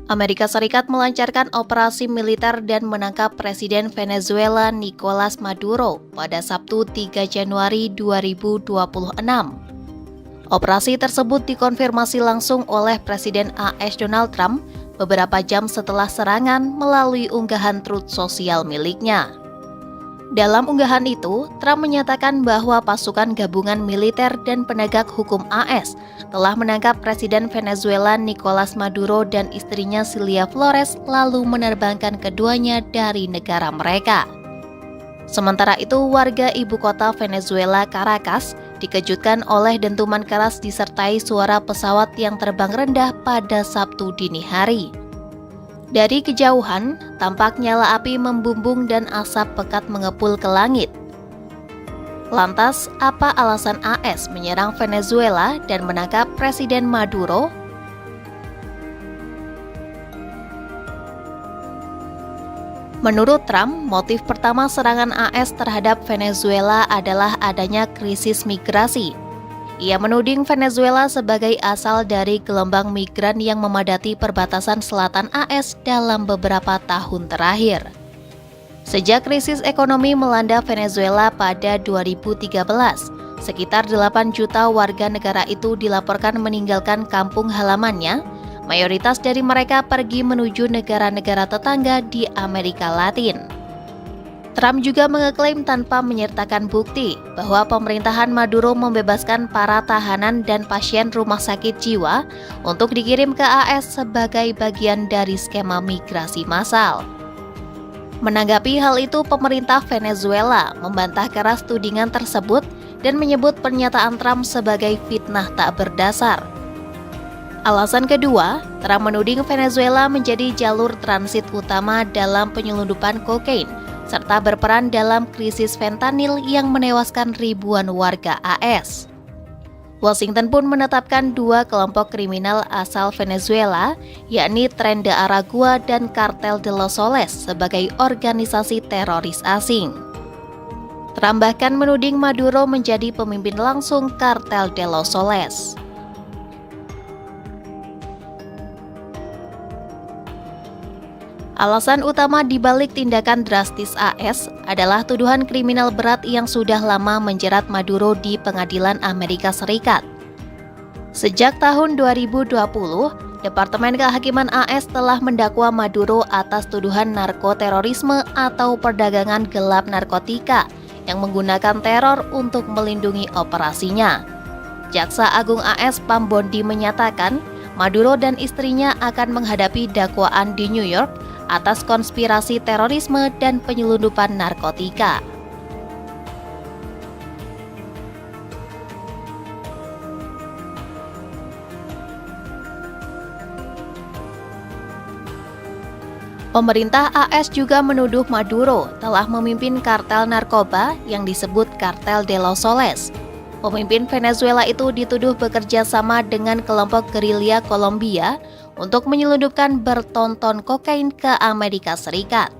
Amerika Serikat melancarkan operasi militer dan menangkap Presiden Venezuela Nicolas Maduro pada Sabtu 3 Januari 2026. Operasi tersebut dikonfirmasi langsung oleh Presiden AS Donald Trump beberapa jam setelah serangan melalui unggahan Truth Social miliknya. Dalam unggahan itu, Trump menyatakan bahwa pasukan gabungan militer dan penegak hukum AS telah menangkap Presiden Venezuela Nicolas Maduro dan istrinya Cilia Flores lalu menerbangkan keduanya dari negara mereka. Sementara itu, warga ibu kota Venezuela, Caracas, dikejutkan oleh dentuman keras disertai suara pesawat yang terbang rendah pada Sabtu dini hari. Dari kejauhan, tampak nyala api membumbung dan asap pekat mengepul ke langit. Lantas, apa alasan AS menyerang Venezuela dan menangkap Presiden Maduro? Menurut Trump, motif pertama serangan AS terhadap Venezuela adalah adanya krisis migrasi. Ia menuding Venezuela sebagai asal dari gelombang migran yang memadati perbatasan selatan AS dalam beberapa tahun terakhir. Sejak krisis ekonomi melanda Venezuela pada 2013, sekitar 8 juta warga negara itu dilaporkan meninggalkan kampung halamannya. Mayoritas dari mereka pergi menuju negara-negara tetangga di Amerika Latin. Trump juga mengeklaim tanpa menyertakan bukti bahwa pemerintahan Maduro membebaskan para tahanan dan pasien rumah sakit jiwa untuk dikirim ke AS sebagai bagian dari skema migrasi massal. Menanggapi hal itu, pemerintah Venezuela membantah keras tudingan tersebut dan menyebut pernyataan Trump sebagai fitnah tak berdasar. Alasan kedua, Trump menuding Venezuela menjadi jalur transit utama dalam penyelundupan kokain, serta berperan dalam krisis fentanyl yang menewaskan ribuan warga AS. Washington pun menetapkan dua kelompok kriminal asal Venezuela, yakni Tren de Aragua dan Cartel de los Soles sebagai organisasi teroris asing. Trump bahkan menuding Maduro menjadi pemimpin langsung Cartel de los Soles. Alasan utama dibalik tindakan drastis AS adalah tuduhan kriminal berat yang sudah lama menjerat Maduro di pengadilan Amerika Serikat. Sejak tahun 2020, Departemen Kehakiman AS telah mendakwa Maduro atas tuduhan narkoterorisme atau perdagangan gelap narkotika yang menggunakan teror untuk melindungi operasinya. Jaksa Agung AS Pam Bondi menyatakan Maduro dan istrinya akan menghadapi dakwaan di New York atas konspirasi terorisme dan penyelundupan narkotika. Pemerintah AS juga menuduh Maduro telah memimpin kartel narkoba yang disebut Cartel de los Soles. Pemimpin Venezuela itu dituduh bekerja sama dengan kelompok gerilya Kolombia untuk menyelundupkan bertonton kokain ke Amerika Serikat.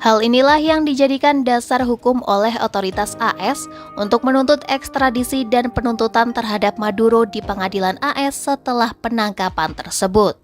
Hal inilah yang dijadikan dasar hukum oleh otoritas AS untuk menuntut ekstradisi dan penuntutan terhadap Maduro di pengadilan AS setelah penangkapan tersebut.